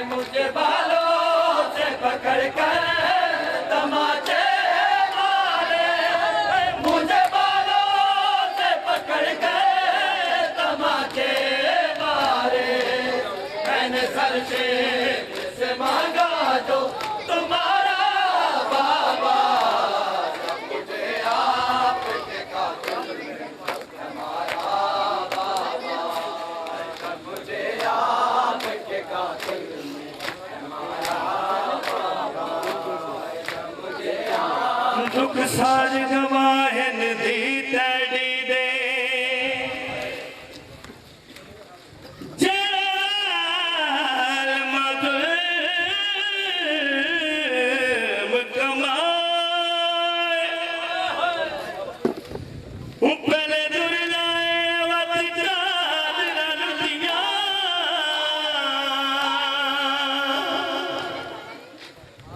मुझे बालों से पकड़ कर तमाचे मारे, मुझे बालों से पकड़ कर तमाचे मारे। मैंने सर से मांगा जो तुम्हारा बाबा, मुझे आपके कातिल हमारा बाबा, मुझे आपके कातिल दुख साज गवाहन दी तड़ी दे जलाल मगम कमाए, पहले दुर्लाए वत चादरा लुटिया,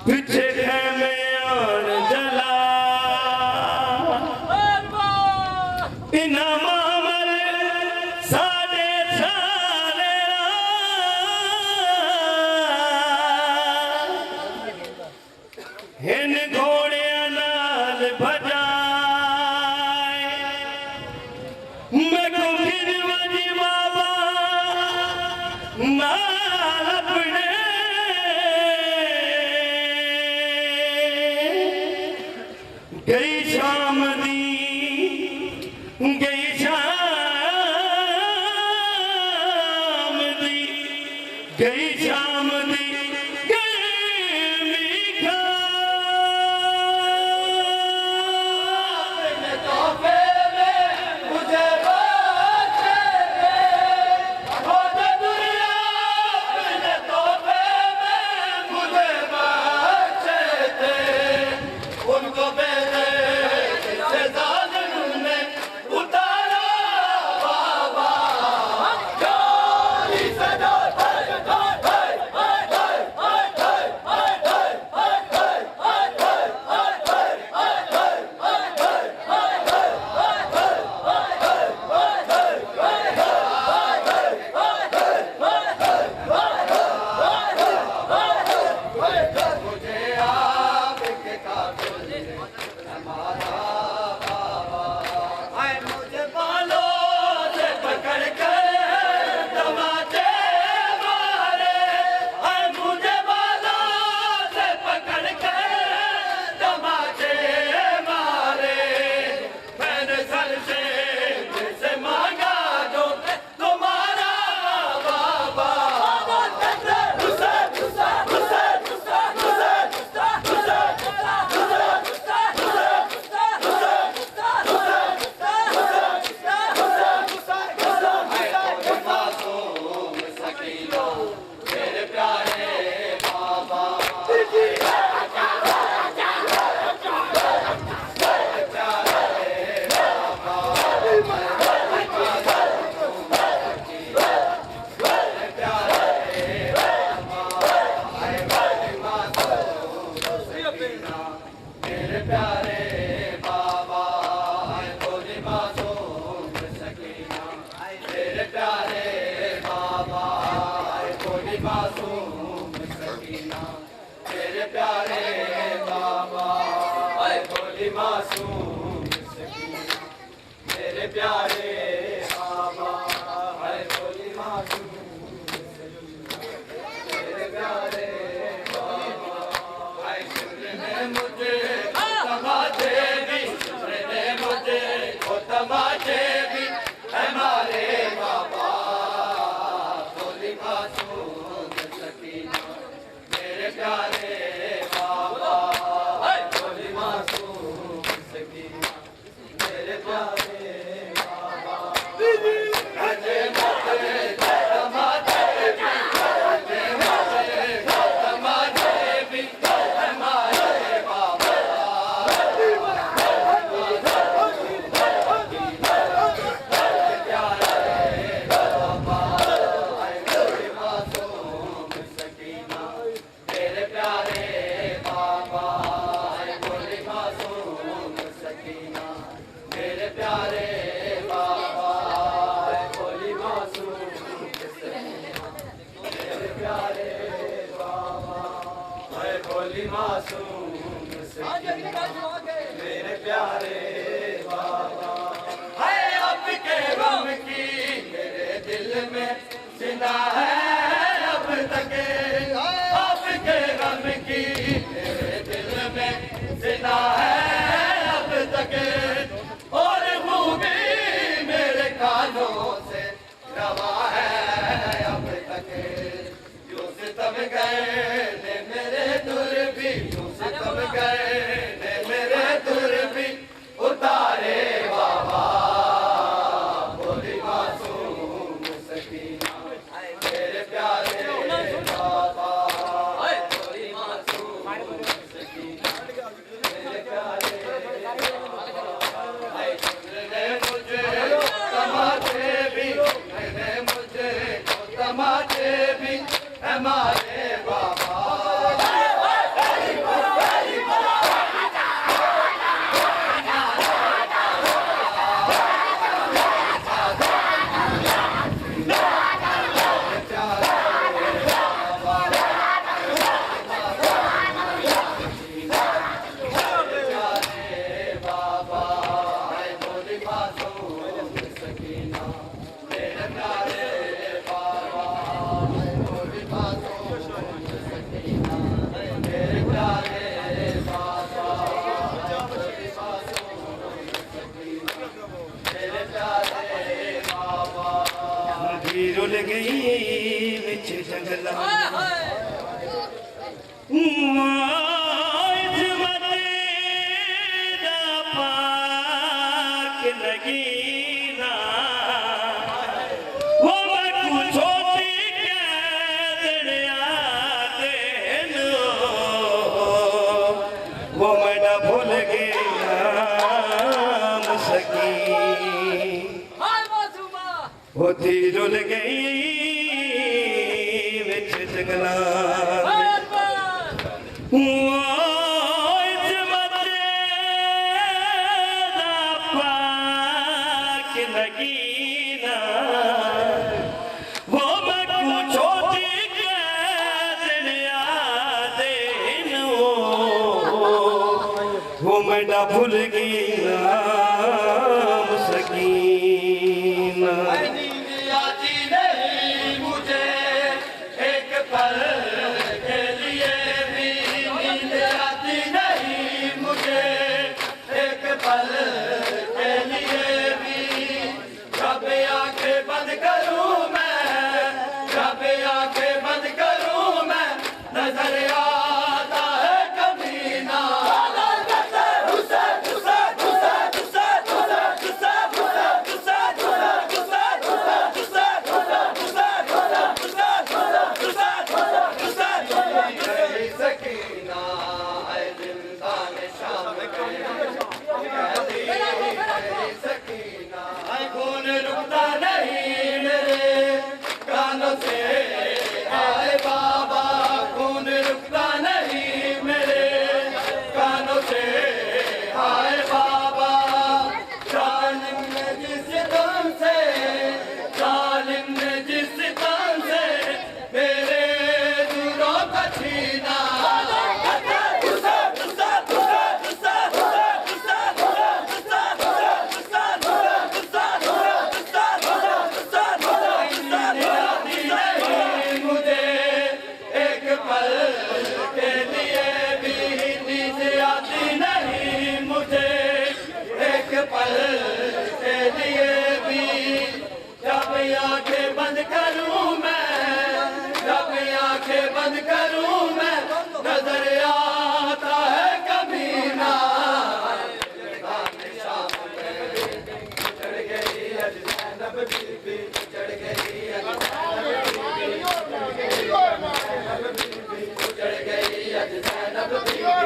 पीछे खेमे और जला इनाम अमर साढ़े सारे इन घोड़िया नाल भजाए, मैं कुंभिर वजी बाबा नाल अपने गई शाम दी, गई शाम दी, गई शाम दी, गई मीठा तोहफे में मुझे बख्शे दे, हो तो दुनिया ने तोहफे में मुझे बख्शे दे। उनको मेरे से जालिम ने उतारा बाबा, गोली से डर मुझे आपके कातिल हमारा बाबा, आए मुझे बालों से पकड़ कर तमाचे मारे, आए मुझे बालों से पकड़ कर तमाचे मारे। मैंने सर से मांगा जो तुम्हारा बाबा, मेरे प्यारे बाबा, मेरे प्यारे बाबा, भोली मासूम सकीना, मेरे प्यारे बाबा, भोली मासूम सकीना, मेरे प्यारे बाबा, भोली मासूम सकीना, मेरे प्यारे बाबा, भोली मासूम सकीना, मेरे प्यारे बाबा, मुझे तमाचे भी, मुझे तमाचे भी हमारे बाबा, भोली मासूम सकीना, मेरे प्यारे बाबा, भोली मासूम सकीना, मेरे प्यारे बाबा। भोली मासूम मेरे प्यारे बाबा। है आपके गम की मेरे दिल में जिंदा है अब तक, आपके गम की मेरे दिल में जिंदा है अब तक, और खूबी मेरे कानों से रवा है अब तक। यूं सितम गए ने मेरे दुर भी, यूं सितम गए ने मेरे दुर भी उतारे बाबा। भोली मासूम सकीना मेरे प्यारे बाबा। भोली मासूम सकीना मेरे प्यारे बाबा। तुमने मुझे तमाचे भी, तुमने मुझे तमाचे भी हमारे बाबा। रुल गई विच जंगला पाक लगी ना, वो मैं छोटी वो मैं भूल गया सकी होती रुल गई विच जंगला। पाक लगी ना, वो मैं छोटी वो मैं भूल गई नाम सकीना। नींद आती नहीं मुझे एक पल के लिए भी, नींद आती नहीं मुझे एक पल के लिए भी। जब आंखें बंद करूं मैं, जब आंखें बंद करूं मैं, नजर आता है कभी ना। खून रुकता नहीं मेरे कानों से आए बाबा, खून रुकता नहीं मेरे कानों से आए बाबा। जालिम ने जिस दम से, जालिम ने जिस दम से मेरे दूरों का छीना। पल के लिए भी जब आंखें बंद करूं मैं, जब आंखें बंद करूं मैं, नजर आता है कभी ना। शाम में चढ़ गई अज ज़ैनब बीबी, चढ़ गई अज चढ़ गई अज ज़ैनब बीबी,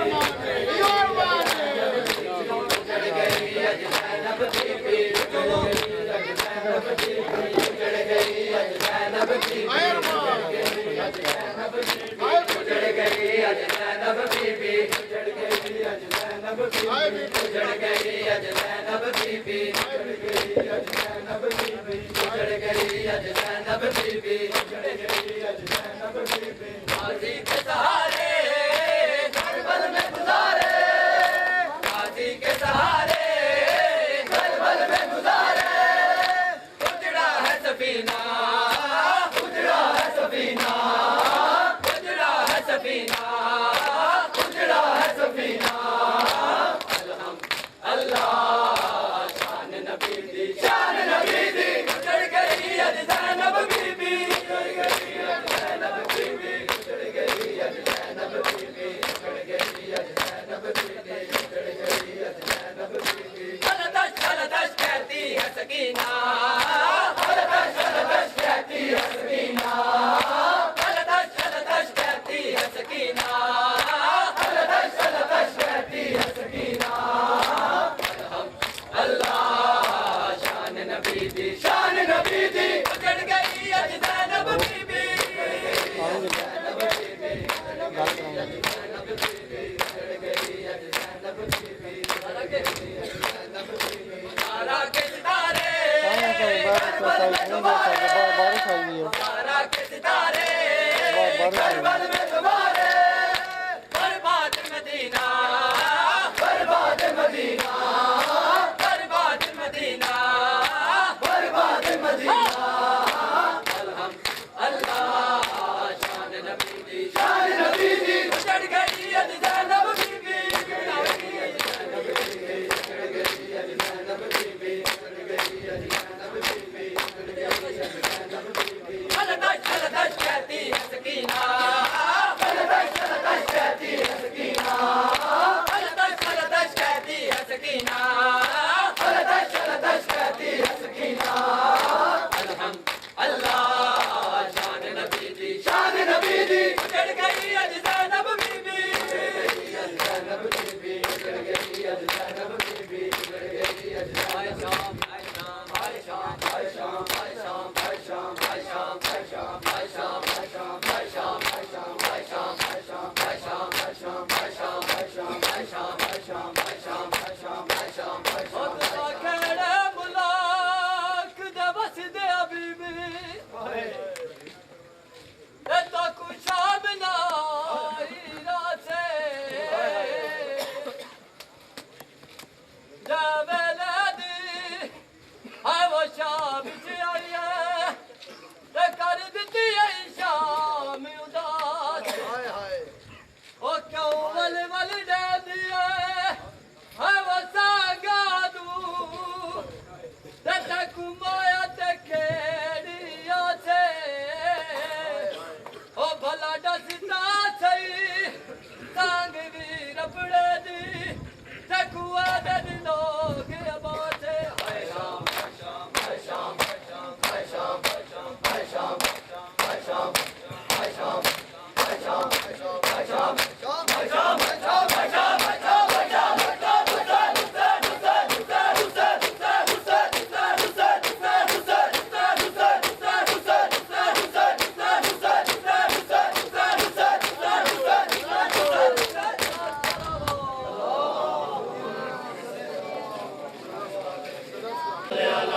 तारा के सितारे बारिश आई हुई है तारा के सितारे बारिश आई हुई है। करबल में तुम्हारे